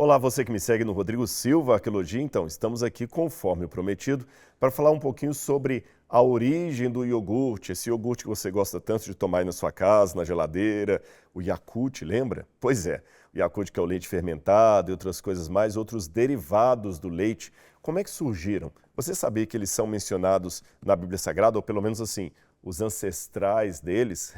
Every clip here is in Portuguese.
Olá, você que me segue no Rodrigo Silva Arqueologia. Então, estamos aqui, conforme o prometido, para falar um pouquinho sobre a origem do iogurte, esse iogurte que você gosta tanto de tomar aí na sua casa, na geladeira, o Yakult, lembra? Pois é, o Yakult que é o leite fermentado e outras coisas mais, outros derivados do leite. Como é que surgiram? Você sabia que eles são mencionados na Bíblia Sagrada, ou pelo menos assim, os ancestrais deles?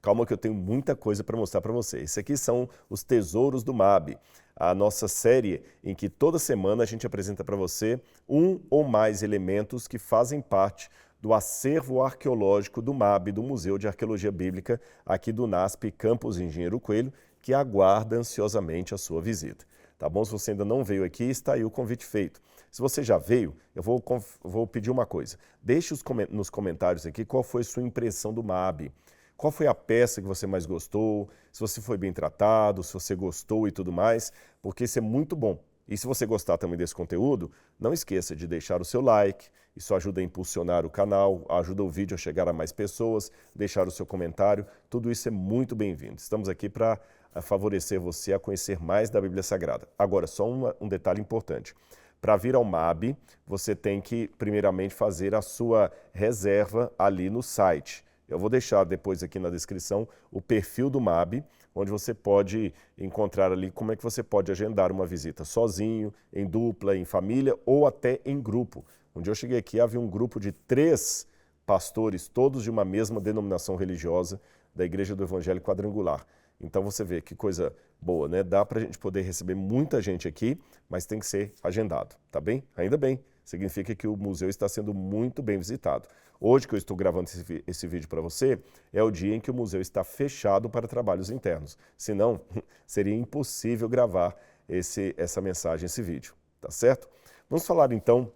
Calma que eu tenho muita coisa para mostrar para você. Esses aqui são os tesouros do MAB, a nossa série em que toda semana a gente apresenta para você um ou mais elementos que fazem parte do acervo arqueológico do MAB, do Museu de Arqueologia Bíblica, aqui do NASP Campus Engenheiro Coelho, que aguarda ansiosamente a sua visita. Tá bom? Se você ainda não veio aqui, está aí o convite feito. Se você já veio, eu vou pedir uma coisa. Deixe nos comentários aqui qual foi a sua impressão do MAB. Qual foi a peça que você mais gostou, se você foi bem tratado, se você gostou e tudo mais, porque isso é muito bom. E se você gostar também desse conteúdo, não esqueça de deixar o seu like, isso ajuda a impulsionar o canal, ajuda o vídeo a chegar a mais pessoas, deixar o seu comentário, tudo isso é muito bem-vindo. Estamos aqui para favorecer você a conhecer mais da Bíblia Sagrada. Agora, só um detalhe importante. Para vir ao MAB, você tem que primeiramente fazer a sua reserva ali no site. Eu vou deixar depois aqui na descrição o perfil do MAB, onde você pode encontrar ali como é que você pode agendar uma visita sozinho, em dupla, em família ou até em grupo. Onde eu cheguei aqui havia um grupo de 3 pastores, todos de uma mesma denominação religiosa da Igreja do Evangelho Quadrangular. Então você vê que coisa boa, né? Dá para a gente poder receber muita gente aqui, mas tem que ser agendado, tá bem? Ainda bem, significa que o museu está sendo muito bem visitado. Hoje que eu estou gravando esse vídeo para você, é o dia em que o museu está fechado para trabalhos internos. Senão, seria impossível gravar essa mensagem, esse vídeo, tá certo? Vamos falar então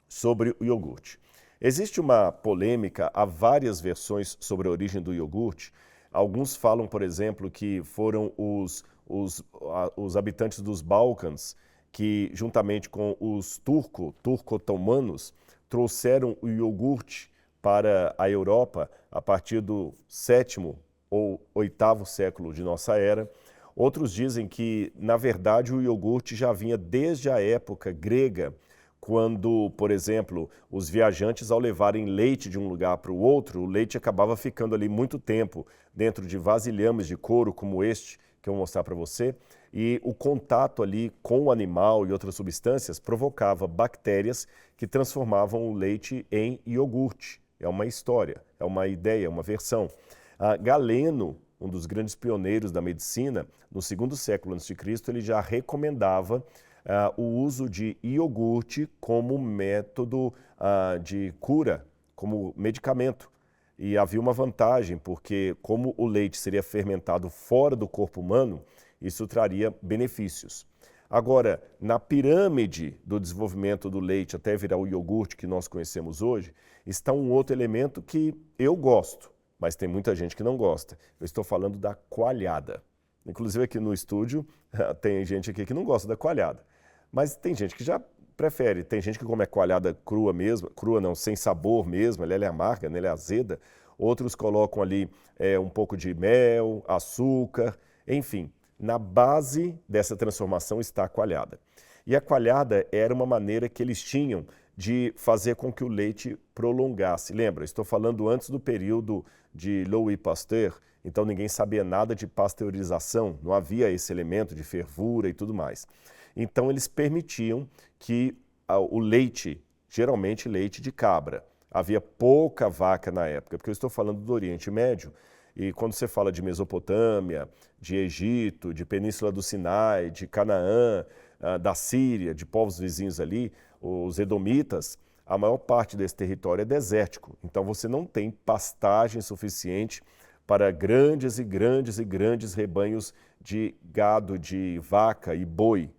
sobre o iogurte. Existe uma polêmica, há várias versões sobre a origem do iogurte. Alguns falam, por exemplo, que foram os habitantes dos Balcãs que, juntamente com os turco-otomanos, trouxeram o iogurte para a Europa a partir do 7º ou 8º século de nossa era. Outros dizem que, na verdade, o iogurte já vinha desde a época grega, quando, por exemplo, os viajantes, ao levarem leite de um lugar para o outro, o leite acabava ficando ali muito tempo dentro de vasilhames de couro como este, que eu vou mostrar para você, e o contato ali com o animal e outras substâncias provocava bactérias que transformavam o leite em iogurte. É uma história, é uma ideia, é uma versão. Galeno, um dos grandes pioneiros da medicina, no 2º século a.C., ele já recomendava o uso de iogurte como método de cura, como medicamento. E havia uma vantagem, porque como o leite seria fermentado fora do corpo humano, isso traria benefícios. Agora, na pirâmide do desenvolvimento do leite até virar o iogurte que nós conhecemos hoje, está um outro elemento que eu gosto, mas tem muita gente que não gosta. Eu estou falando da coalhada. Inclusive aqui no estúdio tem gente aqui que não gosta da coalhada, mas tem gente que já prefere. Tem gente que come a coalhada crua mesmo, crua não, sem sabor mesmo, ela é amarga, ela é azeda. Outros colocam ali um pouco de mel, açúcar, enfim. Na base dessa transformação está a coalhada. E a coalhada era uma maneira que eles tinham de fazer com que o leite prolongasse. Lembra, estou falando antes do período de Louis Pasteur, então ninguém sabia nada de pasteurização, não havia esse elemento de fervura e tudo mais. Então eles permitiam que o leite, geralmente leite de cabra, havia pouca vaca na época, porque eu estou falando do Oriente Médio, e quando você fala de Mesopotâmia, de Egito, de Península do Sinai, de Canaã, da Síria, de povos vizinhos ali, os edomitas, a maior parte desse território é desértico. Então você não tem pastagem suficiente para grandes e grandes e grandes rebanhos de gado, de vaca e boi.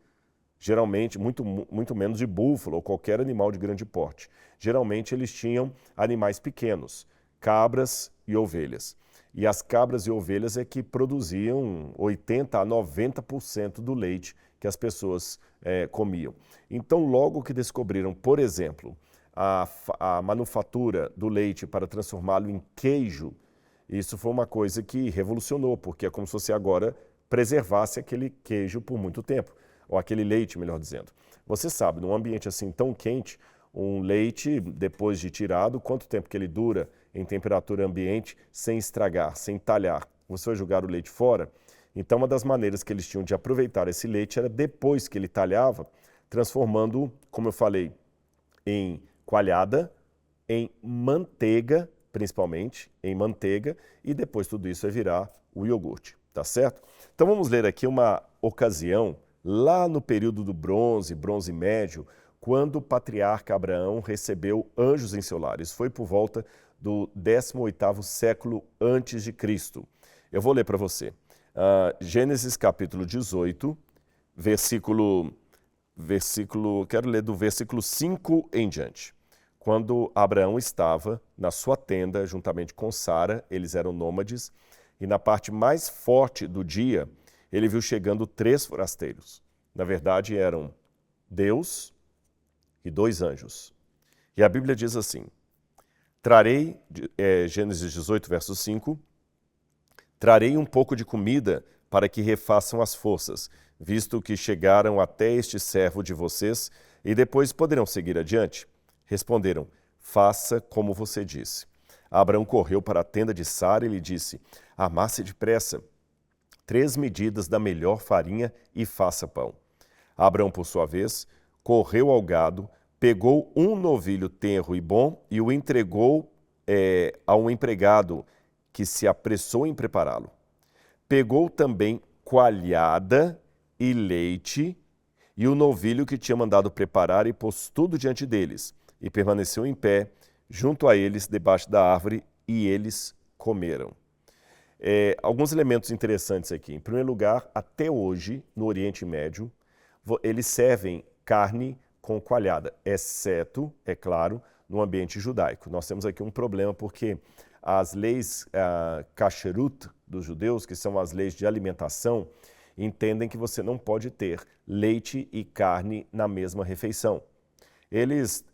Geralmente, muito menos de búfalo ou qualquer animal de grande porte. Geralmente eles tinham animais pequenos, cabras e ovelhas. E as cabras e ovelhas é que produziam 80% a 90% do leite que as pessoas comiam. Então, logo que descobriram, por exemplo, a manufatura do leite para transformá-lo em queijo, isso foi uma coisa que revolucionou, porque é como se você agora preservasse aquele queijo por muito tempo. ou aquele leite, melhor dizendo. Você sabe, num ambiente assim tão quente, um leite, depois de tirado, quanto tempo que ele dura em temperatura ambiente sem estragar, sem talhar? Você vai jogar o leite fora? Então, uma das maneiras que eles tinham de aproveitar esse leite era depois que ele talhava, transformando, como eu falei, em coalhada, em manteiga, principalmente, em manteiga, e depois tudo isso vai virar o iogurte, tá certo? Então vamos ler aqui uma ocasião, lá no período do bronze médio, quando o patriarca Abraão recebeu anjos em seu lar. Isso foi por volta do 18º século antes de Cristo. Eu vou ler para você. Gênesis capítulo 18, quero ler do versículo 5 em diante. Quando Abraão estava na sua tenda, juntamente com Sara, eles eram nômades, e na parte mais forte do dia, ele viu chegando 3 forasteiros. Na verdade, eram Deus e 2 anjos. E a Bíblia diz assim, Gênesis 18, verso 5, trarei um pouco de comida para que refaçam as forças, visto que chegaram até este servo de vocês, e depois poderão seguir adiante. Responderam, faça como você disse. Abraão correu para a tenda de Sara e lhe disse, amasse depressa 3 medidas da melhor farinha e faça pão. Abraão, por sua vez, correu ao gado, pegou um novilho tenro e bom e o entregou a um empregado que se apressou em prepará-lo. Pegou também coalhada e leite e o novilho que tinha mandado preparar e pôs tudo diante deles. E permaneceu em pé, junto a eles, debaixo da árvore, e eles comeram. Alguns elementos interessantes aqui. Em primeiro lugar, até hoje, no Oriente Médio, eles servem carne com coalhada, exceto, é claro, no ambiente judaico. Nós temos aqui um problema porque as leis kasherut dos judeus, que são as leis de alimentação, entendem que você não pode ter leite e carne na mesma refeição. Eles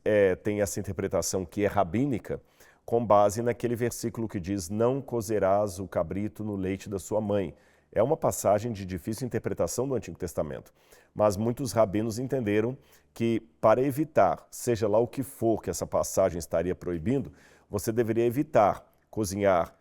têm essa interpretação que é rabínica, com base naquele versículo que diz, não cozerás o cabrito no leite da sua mãe. É uma passagem de difícil interpretação do Antigo Testamento, mas muitos rabinos entenderam que para evitar, seja lá o que for que essa passagem estaria proibindo, você deveria evitar cozinhar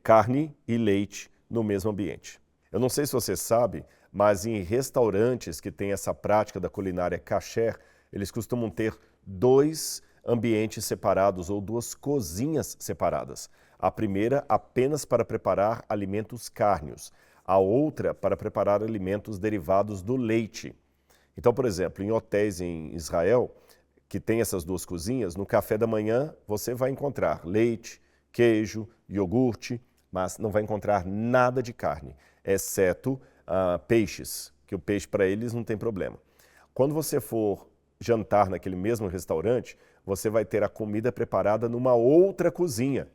carne e leite no mesmo ambiente. Eu não sei se você sabe, mas em restaurantes que têm essa prática da culinária kasher, eles costumam ter 2 ambientes separados ou 2 cozinhas separadas. A primeira apenas para preparar alimentos cárneos, a outra para preparar alimentos derivados do leite. Então, por exemplo, em hotéis em Israel, que tem essas 2 cozinhas, no café da manhã você vai encontrar leite, queijo, iogurte, mas não vai encontrar nada de carne, exceto peixes, que o peixe para eles não tem problema. Quando você for jantar naquele mesmo restaurante, você vai ter a comida preparada numa outra cozinha.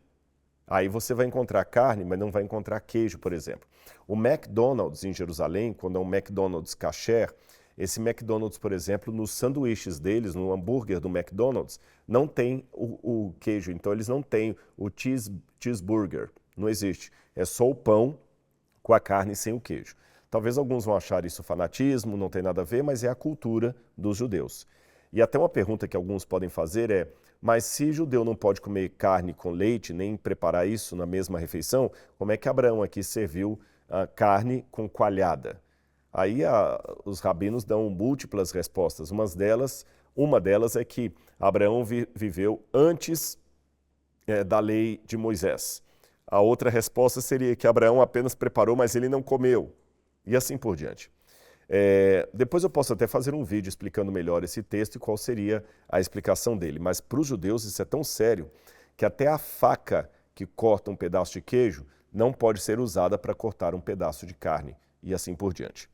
Aí você vai encontrar carne, mas não vai encontrar queijo, por exemplo. O McDonald's em Jerusalém, quando é um McDonald's kasher, esse McDonald's, por exemplo, nos sanduíches deles, no hambúrguer do McDonald's, não tem o queijo. Então eles não têm o cheeseburger, não existe. É só o pão com a carne sem o queijo. Talvez alguns vão achar isso fanatismo, não tem nada a ver, mas é a cultura dos judeus. E até uma pergunta que alguns podem fazer é, mas se judeu não pode comer carne com leite, nem preparar isso na mesma refeição, como é que Abraão aqui serviu carne com coalhada? Aí os rabinos dão múltiplas respostas. Uma delas é que Abraão viveu antes da lei de Moisés. A outra resposta seria que Abraão apenas preparou, mas ele não comeu. E assim por diante. Depois eu posso até fazer um vídeo explicando melhor esse texto e qual seria a explicação dele. Mas para os judeus isso é tão sério que até a faca que corta um pedaço de queijo não pode ser usada para cortar um pedaço de carne e assim por diante.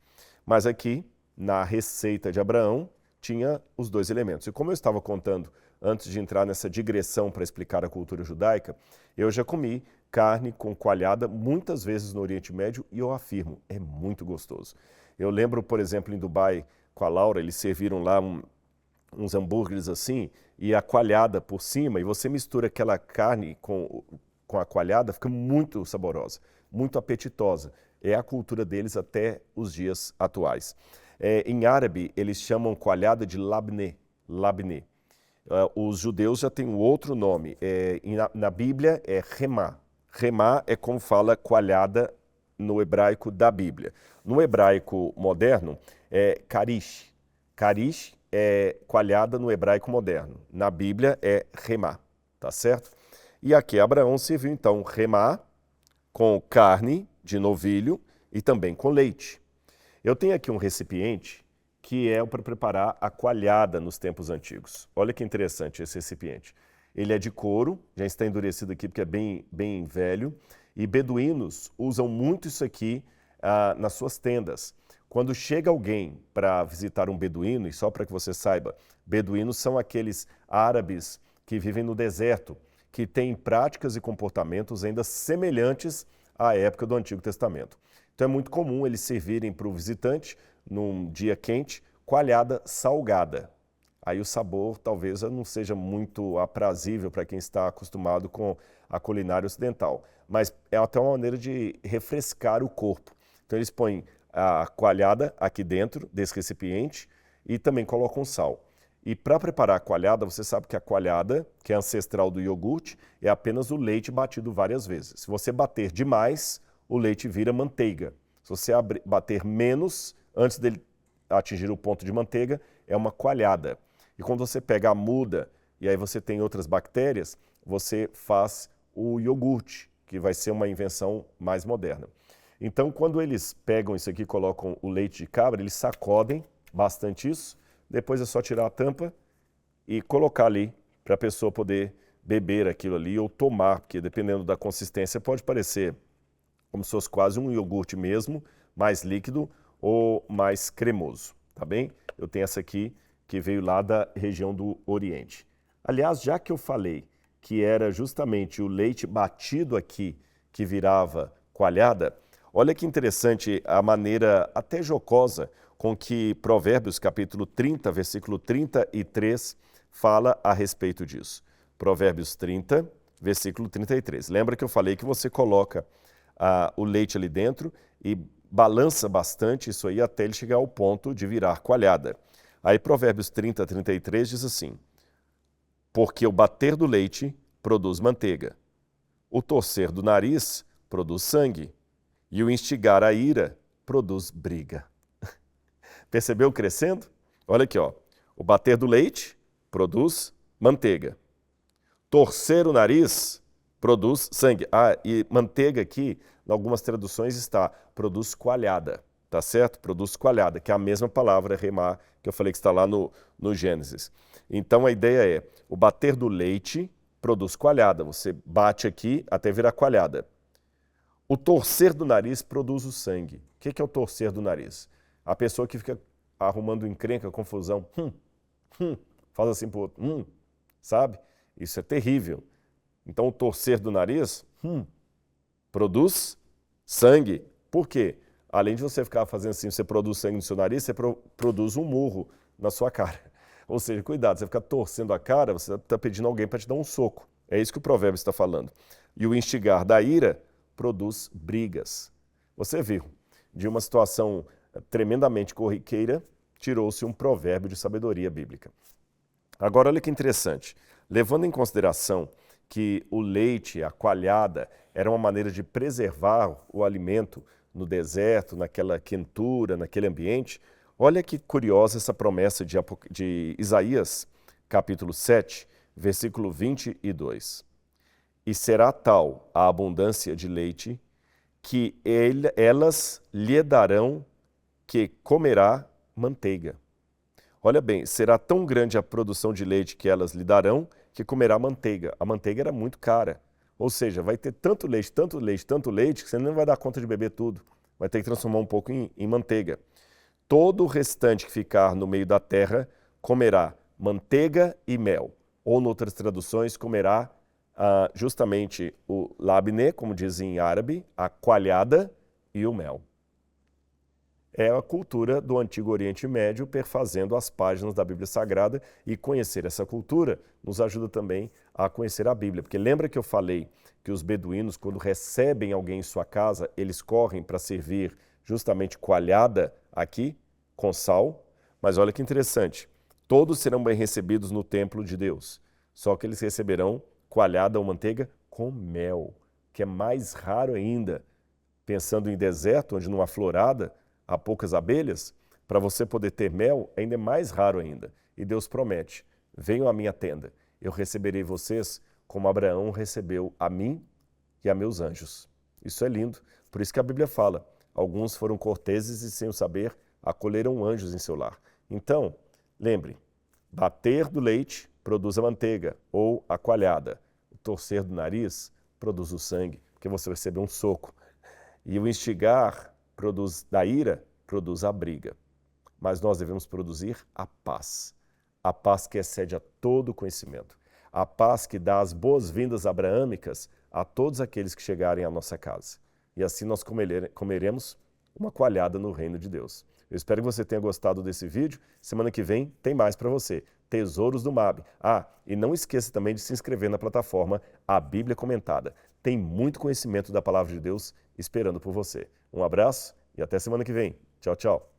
Mas aqui, na receita de Abraão, tinha os 2 elementos. E como eu estava contando antes de entrar nessa digressão para explicar a cultura judaica, eu já comi carne com coalhada muitas vezes no Oriente Médio e eu afirmo, é muito gostoso. Eu lembro, por exemplo, em Dubai, com a Laura, eles serviram lá uns hambúrgueres assim e a coalhada por cima e você mistura aquela carne com a coalhada, fica muito saborosa, muito apetitosa. É a cultura deles até os dias atuais. Em árabe, eles chamam coalhada de labneh. Labneh. Os judeus já têm um outro nome. Na Bíblia é remá. Remá é como fala coalhada no hebraico da Bíblia. No hebraico moderno é karish. Karish é coalhada no hebraico moderno. Na Bíblia é remá, tá certo? E aqui Abraão serviu então remá com carne de novilho e também com leite. Eu tenho aqui um recipiente que é para preparar a coalhada nos tempos antigos. Olha que interessante esse recipiente. Ele é de couro, já está endurecido aqui porque é bem velho, e beduínos usam muito isso aqui nas suas tendas. Quando chega alguém para visitar um beduíno, e só para que você saiba, beduínos são aqueles árabes que vivem no deserto, que têm práticas e comportamentos ainda semelhantes à época do Antigo Testamento. Então é muito comum eles servirem para o visitante, num dia quente, coalhada salgada. Aí o sabor talvez não seja muito aprazível para quem está acostumado com a culinária ocidental, mas é até uma maneira de refrescar o corpo. Então eles põem a coalhada aqui dentro desse recipiente e também colocam sal. E para preparar a coalhada, você sabe que a coalhada, que é ancestral do iogurte, é apenas o leite batido várias vezes. Se você bater demais, o leite vira manteiga. Se você bater menos, antes dele atingir o ponto de manteiga, é uma coalhada. E quando você pega a muda e aí você tem outras bactérias, você faz o iogurte, que vai ser uma invenção mais moderna. Então, quando eles pegam isso aqui e colocam o leite de cabra, eles sacodem bastante isso, depois é só tirar a tampa e colocar ali para a pessoa poder beber aquilo ali ou tomar, porque dependendo da consistência pode parecer como se fosse quase um iogurte mesmo, mais líquido ou mais cremoso, tá bem? Eu tenho essa aqui que veio lá da região do Oriente. Aliás, já que eu falei que era justamente o leite batido aqui que virava coalhada, olha que interessante a maneira até jocosa com que Provérbios capítulo 30, versículo 33, fala a respeito disso. Provérbios 30, versículo 33. Lembra que eu falei que você coloca o leite ali dentro e balança bastante isso aí até ele chegar ao ponto de virar coalhada. Aí Provérbios 30, 33 diz assim: porque o bater do leite produz manteiga, o torcer do nariz produz sangue, e o instigar a ira produz briga. Percebeu crescendo? Olha aqui, ó. O bater do leite produz manteiga. Torcer o nariz produz sangue. E manteiga aqui, em algumas traduções está, produz coalhada, tá certo? Produz coalhada, que é a mesma palavra, remar, que eu falei que está lá no Gênesis. Então a ideia é, o bater do leite produz coalhada. Você bate aqui até virar coalhada. O torcer do nariz produz o sangue. O que é o torcer do nariz? A pessoa que fica arrumando encrenca, confusão, faz assim pro outro, sabe? Isso é terrível. Então, o torcer do nariz produz sangue. Por quê? Além de você ficar fazendo assim, você produz sangue no seu nariz, você produz um murro na sua cara. Ou seja, cuidado, você fica torcendo a cara, você está pedindo alguém para te dar um soco. É isso que o provérbio está falando. E o instigar da ira produz brigas. Você viu, de uma situação tremendamente corriqueira, tirou-se um provérbio de sabedoria bíblica. Agora, olha que interessante. Levando em consideração que o leite, a coalhada, era uma maneira de preservar o alimento no deserto, naquela quentura, naquele ambiente, olha que curiosa essa promessa de Isaías, capítulo 7, versículo 22. E será tal a abundância de leite que elas lhe darão que comerá manteiga. Olha bem, será tão grande a produção de leite que elas lhe darão que comerá manteiga. A manteiga era muito cara. Ou seja, vai ter tanto leite, tanto leite, tanto leite, que você não vai dar conta de beber tudo. Vai ter que transformar um pouco em manteiga. Todo o restante que ficar no meio da terra comerá manteiga e mel. Ou, em outras traduções, comerá justamente o labneh, como dizem em árabe, a coalhada e o mel. É a cultura do Antigo Oriente Médio perfazendo as páginas da Bíblia Sagrada, e conhecer essa cultura nos ajuda também a conhecer a Bíblia. Porque lembra que eu falei que os beduínos, quando recebem alguém em sua casa, eles correm para servir justamente coalhada aqui? com sal, mas olha que interessante, todos serão bem recebidos no templo de Deus, só que eles receberão coalhada ou manteiga com mel, que é mais raro ainda. Pensando em deserto, onde numa florada há poucas abelhas, para você poder ter mel, ainda é mais raro ainda. E Deus promete, venham à minha tenda, eu receberei vocês como Abraão recebeu a mim e a meus anjos. Isso é lindo, por isso que a Bíblia fala, alguns foram corteses e sem o saber, acolheram anjos em seu lar. Então, lembre, bater do leite produz a manteiga ou a coalhada. O torcer do nariz produz o sangue, porque você recebeu um soco. E o instigar da ira produz a briga. Mas nós devemos produzir a paz que excede a todo conhecimento, a paz que dá as boas-vindas abraâmicas a todos aqueles que chegarem à nossa casa. E assim nós comeremos uma coalhada no reino de Deus. Eu espero que você tenha gostado desse vídeo. Semana que vem tem mais para você. Tesouros do MAB. E não esqueça também de se inscrever na plataforma A Bíblia Comentada. Tem muito conhecimento da Palavra de Deus esperando por você. Um abraço e até semana que vem. Tchau, tchau.